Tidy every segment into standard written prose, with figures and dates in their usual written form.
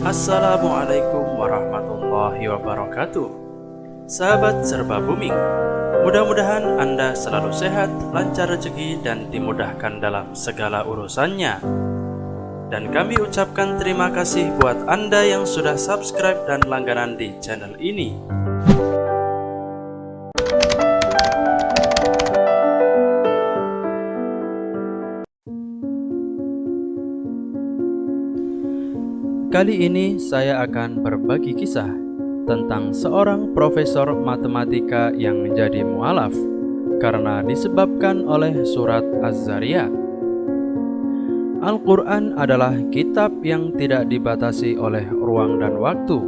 Assalamualaikum warahmatullahi wabarakatuh. Sahabat Serba Booming, mudah-mudahan Anda selalu sehat, lancar rezeki, dan dimudahkan dalam segala urusannya. Dan kami ucapkan terima kasih buat Anda yang sudah subscribe dan langganan di channel ini. Kali ini saya akan berbagi kisah tentang seorang profesor matematika yang menjadi mualaf karena disebabkan oleh surat Az-Zariyat. Al-Quran adalah kitab yang tidak dibatasi oleh ruang dan waktu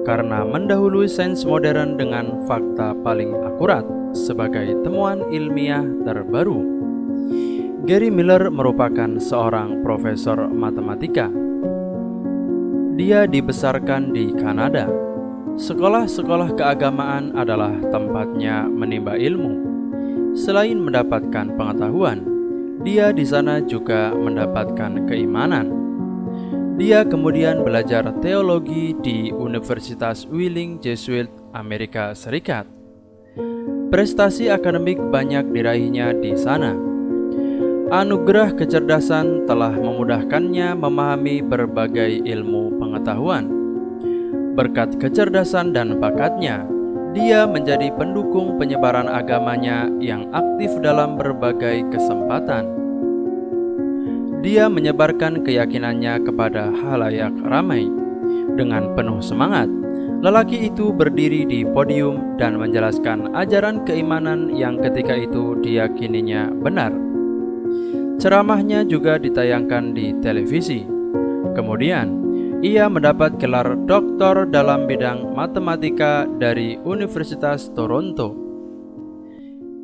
karena mendahului sains modern dengan fakta paling akurat sebagai temuan ilmiah terbaru. Gary Miller merupakan seorang profesor matematika. Dia dibesarkan di Kanada. Sekolah-sekolah keagamaan adalah tempatnya menimba ilmu. Selain mendapatkan pengetahuan, dia di sana juga mendapatkan keimanan. Dia kemudian belajar teologi di Universitas Wheeling Jesuit, Amerika Serikat. Prestasi akademik banyak diraihnya di sana. Anugerah kecerdasan telah memudahkannya memahami berbagai ilmu pengetahuan. Berkat kecerdasan dan bakatnya, dia menjadi pendukung penyebaran agamanya yang aktif dalam berbagai kesempatan. Dia menyebarkan keyakinannya kepada khalayak ramai. Dengan penuh semangat, lelaki itu berdiri di podium dan menjelaskan ajaran keimanan yang ketika itu diyakininya benar. Ceramahnya juga ditayangkan di televisi. Kemudian, ia mendapat gelar doktor dalam bidang matematika dari Universitas Toronto.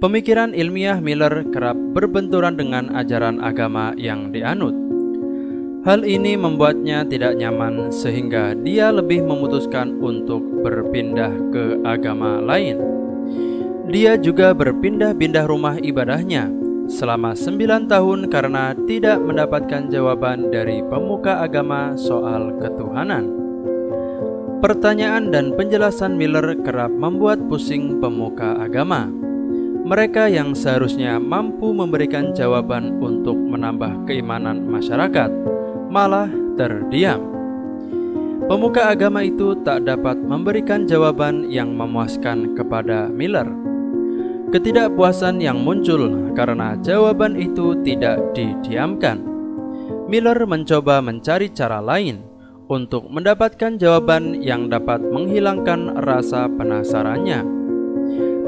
Pemikiran ilmiah Miller kerap berbenturan dengan ajaran agama yang dianut. Hal ini membuatnya tidak nyaman sehingga dia lebih memutuskan untuk berpindah ke agama lain. Dia juga berpindah-pindah rumah ibadahnya selama 9 tahun karena tidak mendapatkan jawaban dari pemuka agama soal ketuhanan. Pertanyaan dan penjelasan Miller kerap membuat pusing pemuka agama. Mereka yang seharusnya mampu memberikan jawaban untuk menambah keimanan masyarakat malah terdiam. Pemuka agama itu tak dapat memberikan jawaban yang memuaskan kepada Miller. Ketidakpuasan yang muncul karena jawaban itu tidak didiamkan. Miller mencoba mencari cara lain untuk mendapatkan jawaban yang dapat menghilangkan rasa penasarannya.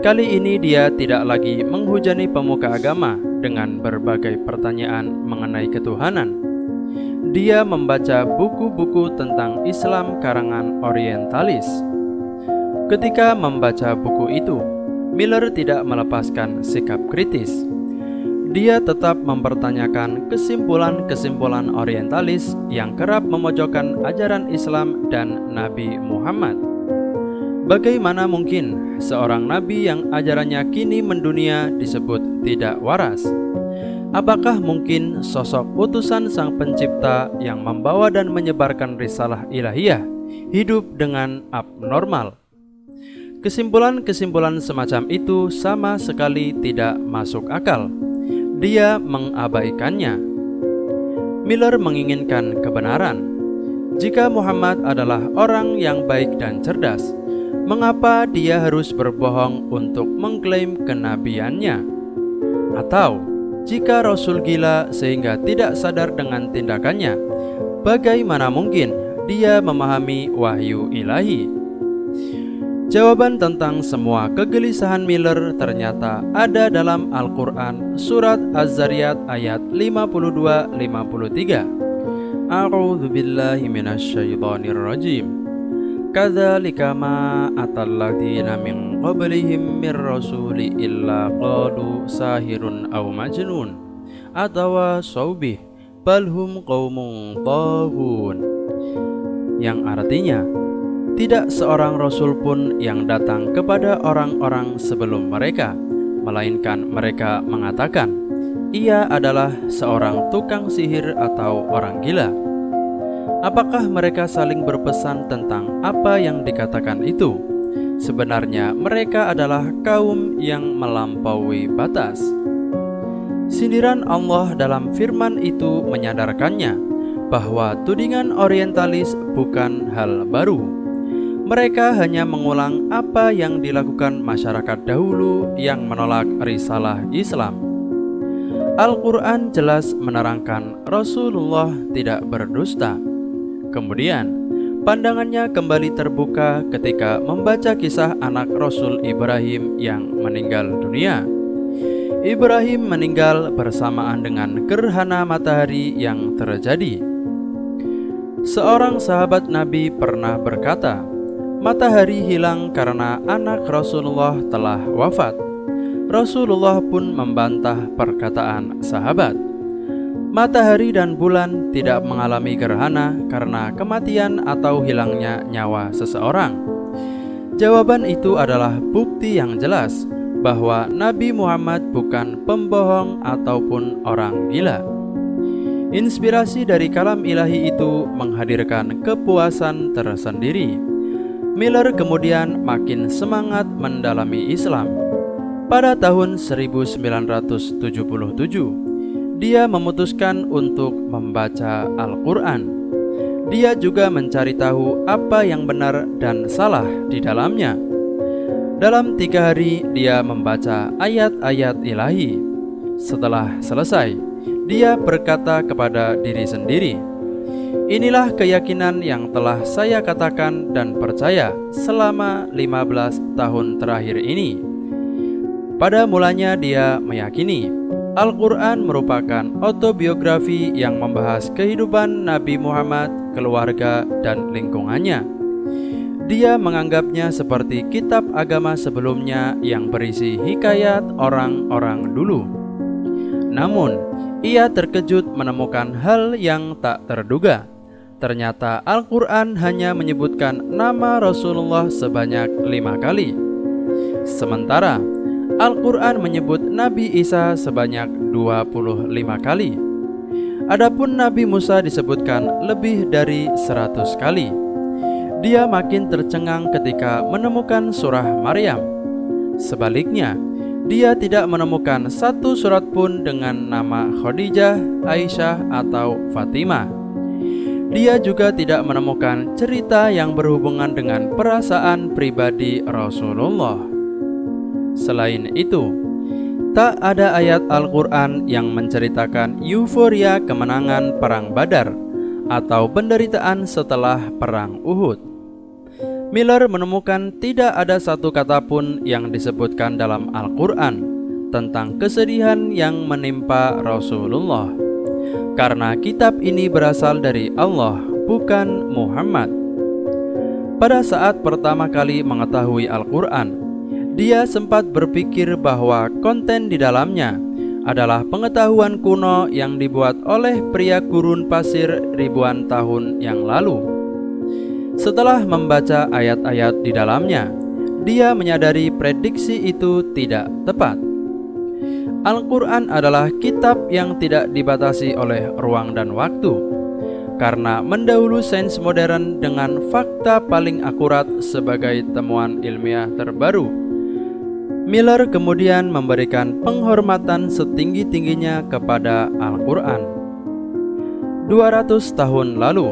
Kali ini dia tidak lagi menghujani pemuka agama dengan berbagai pertanyaan mengenai ketuhanan. Dia membaca buku-buku tentang Islam karangan orientalis. Ketika membaca buku itu, Miller tidak melepaskan sikap kritis. Dia tetap mempertanyakan kesimpulan-kesimpulan orientalis yang kerap memojokkan ajaran Islam dan Nabi Muhammad. Bagaimana mungkin seorang nabi yang ajarannya kini mendunia disebut tidak waras? Apakah mungkin sosok utusan Sang Pencipta yang membawa dan menyebarkan risalah ilahiyah hidup dengan abnormal? Kesimpulan-kesimpulan semacam itu sama sekali tidak masuk akal. Dia mengabaikannya. Miller menginginkan kebenaran. Jika Muhammad adalah orang yang baik dan cerdas, mengapa dia harus berbohong untuk mengklaim kenabiannya? Atau, jika Rasul gila sehingga tidak sadar dengan tindakannya, bagaimana mungkin dia memahami wahyu ilahi? Jawaban tentang semua kegelisahan Miller ternyata ada dalam Al-Quran surat Az-Zariyat ayat 52-53. A'udzu billahi minasyaitonir rajim. Kadzalika ma atalladzina min qablihim mir rasuli illa qalu sahirun aw majnun atawa saubih balhum qaumun taghun. Yang artinya, tidak seorang rasul pun yang datang kepada orang-orang sebelum mereka, melainkan mereka mengatakan, ia adalah seorang tukang sihir atau orang gila. Apakah mereka saling berpesan tentang apa yang dikatakan itu? Sebenarnya mereka adalah kaum yang melampaui batas. Sindiran Allah dalam firman itu menyadarkannya bahwa tudingan orientalis bukan hal baru. Mereka hanya mengulang apa yang dilakukan masyarakat dahulu yang menolak risalah Islam. Al-Quran jelas menerangkan Rasulullah tidak berdusta. Kemudian, pandangannya kembali terbuka ketika membaca kisah anak Rasul Ibrahim yang meninggal dunia. Ibrahim meninggal bersamaan dengan gerhana matahari yang terjadi. Seorang sahabat Nabi pernah berkata, matahari hilang karena anak Rasulullah telah wafat. Rasulullah pun membantah perkataan sahabat. Matahari dan bulan tidak mengalami gerhana karena kematian atau hilangnya nyawa seseorang. Jawaban itu adalah bukti yang jelas bahwa Nabi Muhammad bukan pembohong ataupun orang gila. Inspirasi dari kalam ilahi itu menghadirkan kepuasan tersendiri. Miller kemudian makin semangat mendalami Islam. Pada tahun 1977, dia memutuskan untuk membaca Al-Quran. Dia juga mencari tahu apa yang benar dan salah di dalamnya. Dalam 3 hari, dia membaca ayat-ayat ilahi. Setelah selesai, dia berkata kepada diri sendiri, inilah keyakinan yang telah saya katakan dan percaya selama 15 tahun terakhir ini. Pada mulanya dia meyakini Al-Quran merupakan autobiografi yang membahas kehidupan Nabi Muhammad, keluarga, dan lingkungannya. Dia menganggapnya seperti kitab agama sebelumnya yang berisi hikayat orang-orang dulu. Namun, ia terkejut menemukan hal yang tak terduga. Ternyata Al-Quran hanya menyebutkan nama Rasulullah sebanyak 5 kali. Sementara Al-Quran menyebut Nabi Isa sebanyak 25 kali. Adapun Nabi Musa disebutkan lebih dari 100 kali. Dia makin tercengang ketika menemukan surah Maryam. Sebaliknya, dia tidak menemukan satu surat pun dengan nama Khadijah, Aisyah, atau Fatimah. Dia juga tidak menemukan cerita yang berhubungan dengan perasaan pribadi Rasulullah. Selain itu, tak ada ayat Al-Quran yang menceritakan euforia kemenangan Perang Badar atau penderitaan setelah Perang Uhud. Miller menemukan tidak ada satu kata pun yang disebutkan dalam Al-Quran tentang kesedihan yang menimpa Rasulullah, karena kitab ini berasal dari Allah, bukan Muhammad. Pada saat pertama kali mengetahui Al-Quran, dia sempat berpikir bahwa konten di dalamnya adalah pengetahuan kuno yang dibuat oleh pria gurun pasir ribuan tahun yang lalu. Setelah membaca ayat-ayat di dalamnya, dia menyadari prediksi itu tidak tepat. Al-Quran adalah kitab yang tidak dibatasi oleh ruang dan waktu, karena mendahului sains modern dengan fakta paling akurat sebagai temuan ilmiah terbaru. Miller kemudian memberikan penghormatan setinggi-tingginya kepada Al-Quran. 200 tahun lalu,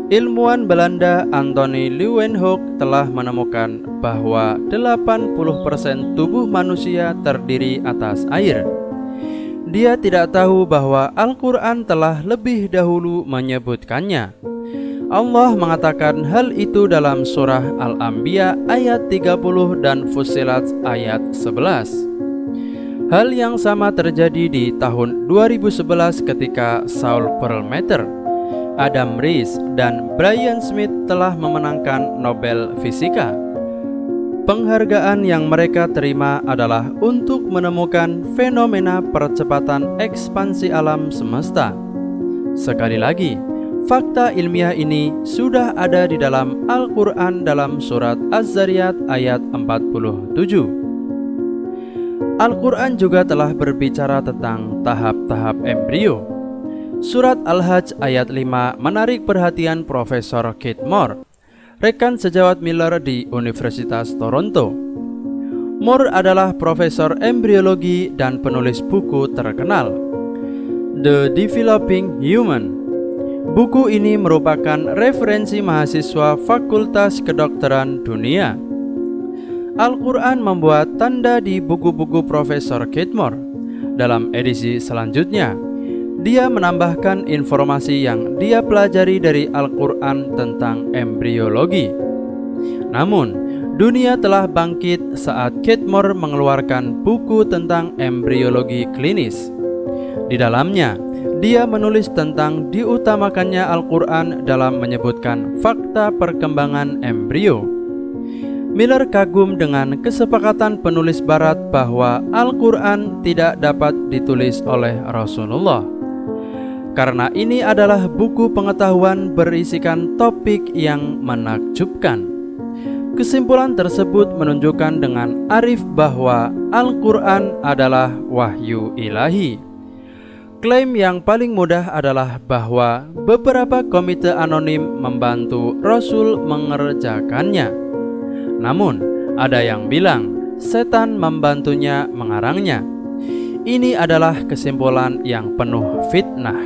ilmuwan Belanda Anthony Leeuwenhoek telah menemukan bahwa 80% tubuh manusia terdiri atas air. Dia tidak tahu bahwa Al-Quran telah lebih dahulu menyebutkannya. Allah mengatakan hal itu dalam surah Al-Anbiya ayat 30 dan Fussilat ayat 11. Hal yang sama terjadi di tahun 2011 ketika Saul Perlmutter, Adam Riess, dan Brian Smith telah memenangkan Nobel Fisika. Penghargaan yang mereka terima adalah untuk menemukan fenomena percepatan ekspansi alam semesta. Sekali lagi, fakta ilmiah ini sudah ada di dalam Al-Quran dalam surat Az-Zariyat ayat 47. Al-Quran juga telah berbicara tentang tahap-tahap embrio. Surat Al-Hajj ayat 5 menarik perhatian Profesor Keith Moore, rekan sejawat Miller di Universitas Toronto. Moore adalah profesor embriologi dan penulis buku terkenal, The Developing Human. Buku ini merupakan referensi mahasiswa Fakultas Kedokteran dunia. Al-Quran membuat tanda di buku-buku Profesor Keith Moore. Dalam edisi selanjutnya, dia menambahkan informasi yang dia pelajari dari Al-Quran tentang embriologi. Namun, dunia telah bangkit saat Keith Moore mengeluarkan buku tentang embriologi klinis. Di dalamnya, dia menulis tentang diutamakannya Al-Quran dalam menyebutkan fakta perkembangan embrio. Miller kagum dengan kesepakatan penulis barat bahwa Al-Quran tidak dapat ditulis oleh Rasulullah, karena ini adalah buku pengetahuan berisikan topik yang menakjubkan. Kesimpulan tersebut menunjukkan dengan arif bahwa Al-Quran adalah wahyu ilahi. Klaim yang paling mudah adalah bahwa beberapa komite anonim membantu Rasul mengerjakannya. Namun, ada yang bilang setan membantunya mengarangnya. Ini adalah kesimpulan yang penuh fitnah.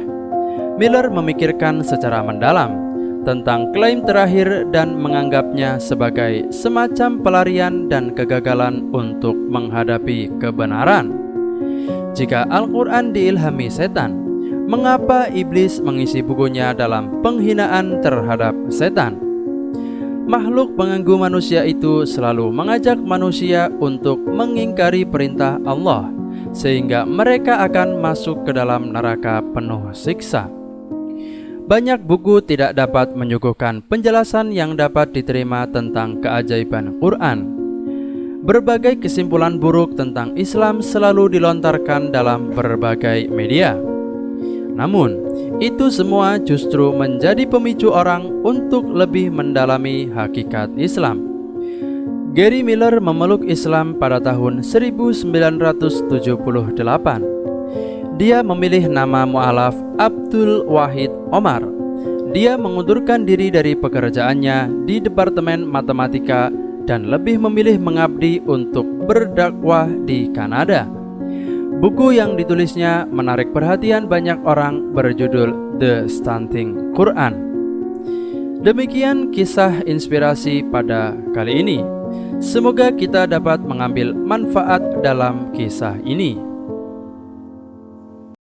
Miller memikirkan secara mendalam tentang klaim terakhir dan menganggapnya sebagai semacam pelarian dan kegagalan untuk menghadapi kebenaran. Jika Al-Quran diilhami setan, mengapa iblis mengisi bukunya dalam penghinaan terhadap setan? Makhluk pengganggu manusia itu selalu mengajak manusia untuk mengingkari perintah Allah, sehingga mereka akan masuk ke dalam neraka penuh siksa. Banyak buku tidak dapat menyuguhkan penjelasan yang dapat diterima tentang keajaiban Quran. Berbagai kesimpulan buruk tentang Islam selalu dilontarkan dalam berbagai media. Namun, itu semua justru menjadi pemicu orang untuk lebih mendalami hakikat Islam. Gary Miller memeluk Islam pada tahun 1978. Dia memilih nama mu'alaf Abdul Wahid Omar. Dia mengundurkan diri dari pekerjaannya di Departemen Matematika dan lebih memilih mengabdi untuk berdakwah di Kanada. Buku yang ditulisnya menarik perhatian banyak orang berjudul The Stunting Quran. Demikian kisah inspirasi pada kali ini. Semoga kita dapat mengambil manfaat dalam kisah ini.